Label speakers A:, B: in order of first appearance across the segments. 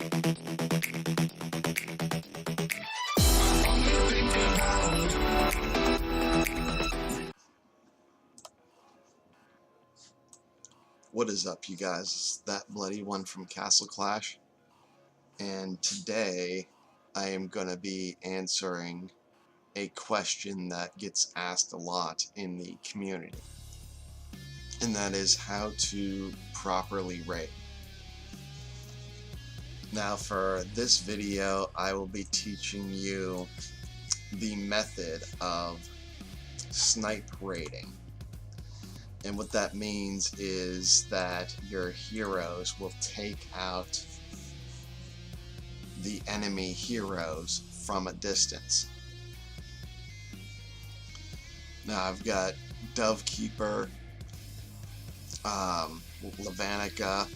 A: What is up, you guys? It's that bloody one from Castle Clash, and today I am going to be answering a question that gets asked a lot in the community, and that is how to properly raid. Now for this video, I will be teaching you the method of snipe raiding. And what that means is that your heroes will take out the enemy heroes from a distance. Now I've got Dovekeeper, Levanica,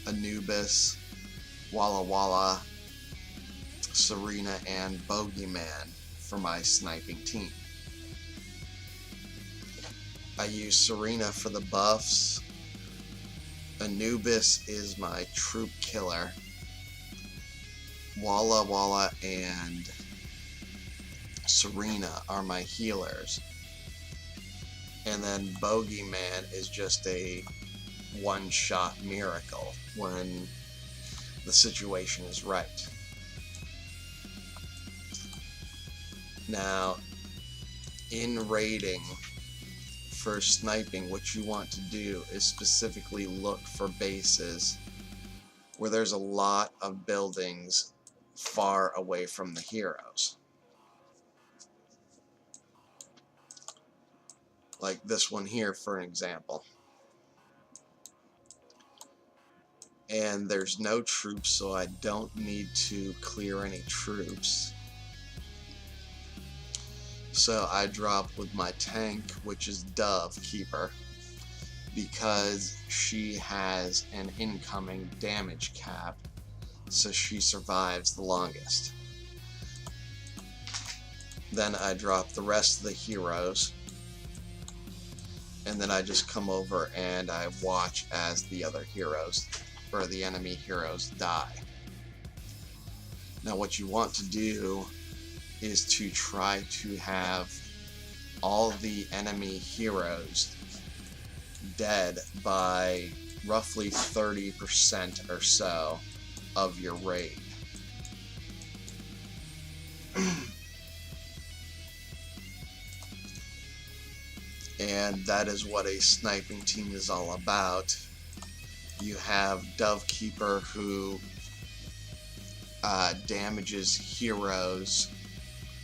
A: Anubis, Walla Walla, Serena, and Bogeyman for my sniping team. I use Serena for the buffs. Anubis is my troop killer. Walla Walla and Serena are my healers. And then Bogeyman is just a one-shot miracle when the situation is right. Now, in raiding, for sniping, what you want to do is specifically look for bases where there's a lot of buildings far away from the heroes. Like this one here, for an example. And there's no troops, so I don't need to clear any troops. So I drop with my tank, which is Dovekeeper, because she has an incoming damage cap, so she survives the longest. Then I drop the rest of the heroes, and then I just come over and I watch as the other heroes, or the enemy heroes, die. Now what you want to do is to try to have all the enemy heroes dead by roughly 30% or so of your raid. And that is what a sniping team is all about. You have Dovekeeper, who damages heroes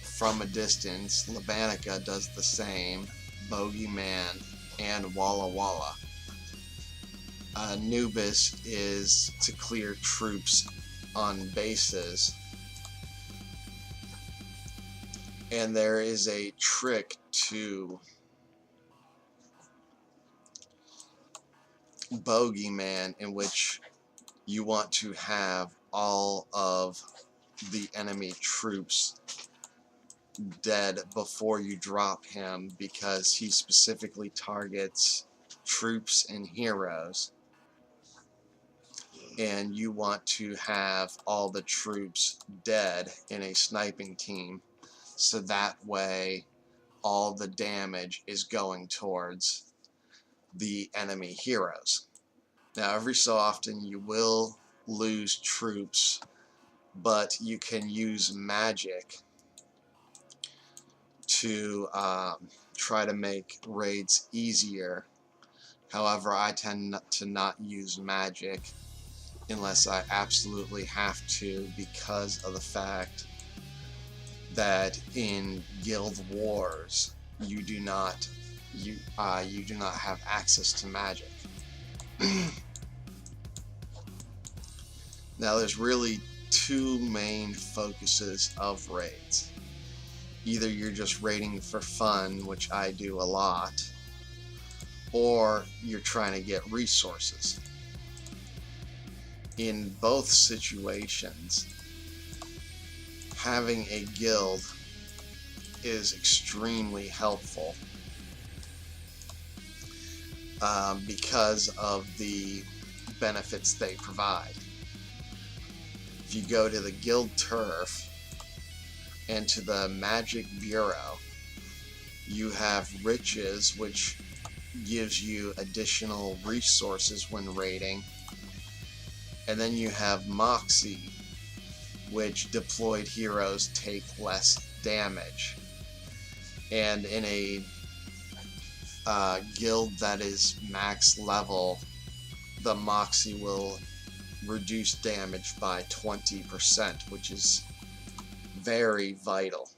A: from a distance. Levanica does the same. Bogeyman and Walla Walla. Anubis is to clear troops on bases. And there is a trick to Bogeyman in which you want to have all of the enemy troops dead before you drop him, because he specifically targets troops and heroes, and you want to have all the troops dead in a sniping team, so that way all the damage is going towards the enemy heroes. Now every so often you will lose troops, but you can use magic to try to make raids easier. However, I tend to not use magic unless I absolutely have to, because of the fact that in guild wars you do not have access to magic. Now there's really two main focuses of raids. Either you're just raiding for fun, which I do a lot, or you're trying to get resources. In both situations, having a guild is extremely helpful because of the benefits they provide. if you go to the guild turf and to the magic bureau, you have riches, which gives you additional resources when raiding, and then you have moxie, which deployed heroes take less damage. And in a guild that is max level, the moxie will reduce damage by 20%, which is very vital.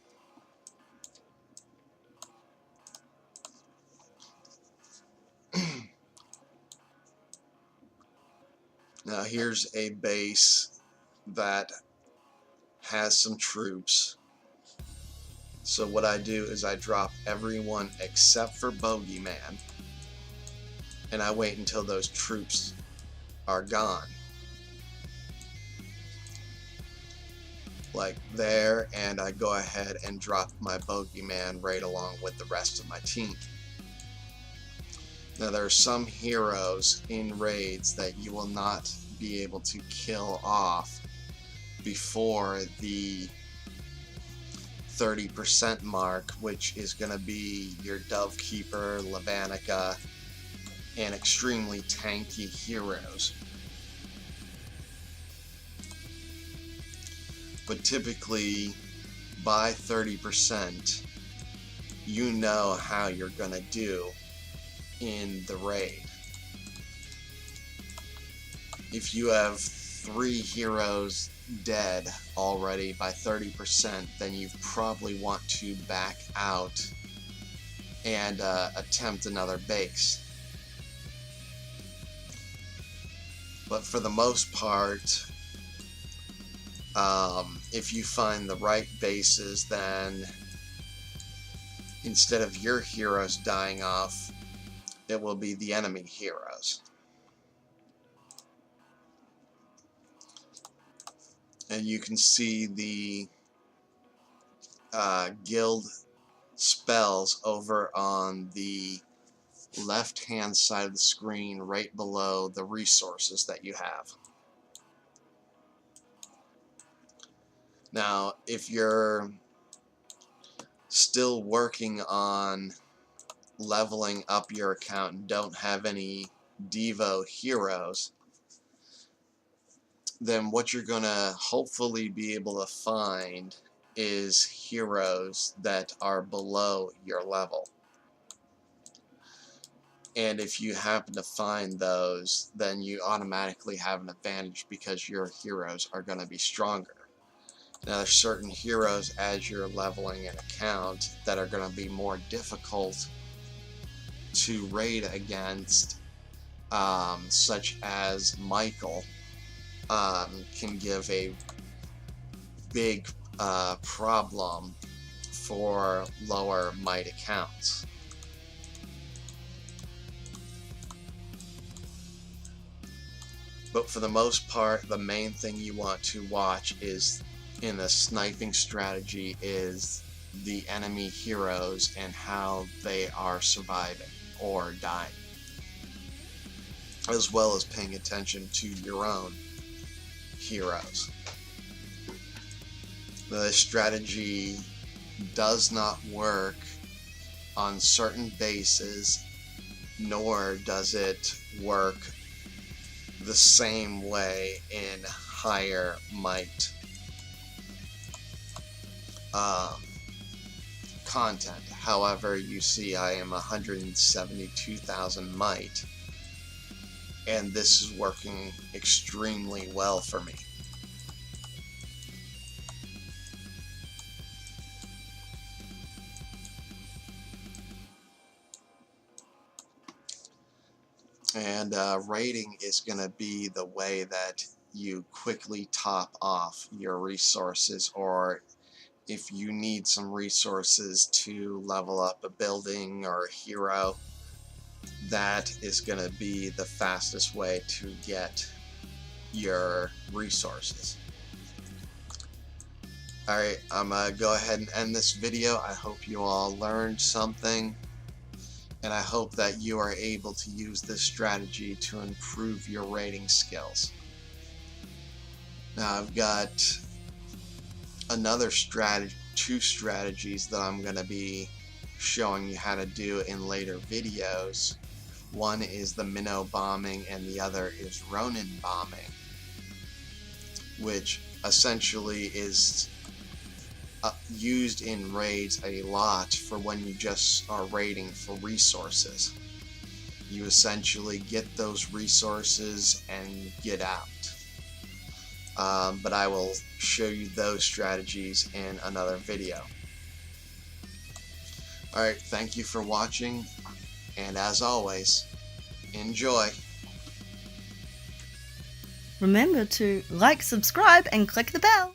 A: Now here's a base that has some troops. So what I do is I drop everyone except for Bogeyman, and I wait until those troops are gone. Like there, and I go ahead and drop my Bogeyman right along with the rest of my team. Now there are some heroes in raids that you will not be able to kill off before the 30% mark, which is going to be your Dovekeeper, Levanica, and extremely tanky heroes. But typically, by 30%, you know how you're going to do in the raid. If you have 3 heroes dead already by 30%, then you probably want to back out and attempt another base. But for the most part, if you find the right bases, then instead of your heroes dying off, it will be the enemy heroes. And you can see the guild spells over on the left hand side of the screen, right below the resources that you have. Now if you're still working on leveling up your account and don't have any Devo heroes, then what you're gonna hopefully be able to find is heroes that are below your level. And if you happen to find those, then you automatically have an advantage because your heroes are going to be stronger. Now there's certain heroes as you're leveling an account that are going to be more difficult to raid against, such as Michael can give a big problem for lower might accounts. But for the most part, the main thing you want to watch is in a sniping strategy is the enemy heroes and how they are surviving or dying, as well as paying attention to your own heroes. The strategy does not work on certain bases, nor does it work the same way in higher might content. However, you see I am 172,000 might, and this is working extremely well for me. And raiding is going to be the way that you quickly top off your resources, or if you need some resources to level up a building or a hero, that is going to be the fastest way to get your resources. Alright, I'm going to go ahead and end this video. I hope you all learned something, and I hope that you are able to use this strategy to improve your raiding skills. Now I've got two strategies that I'm going to be showing you how to do in later videos. One is the minnow bombing and the other is Ronin bombing, which essentially is used in raids a lot for when you just are raiding for resources. You essentially get those resources and get out. But I will show you those strategies in another video. Alright, thank you for watching, and as always, enjoy!
B: Remember to like, subscribe, and click the bell.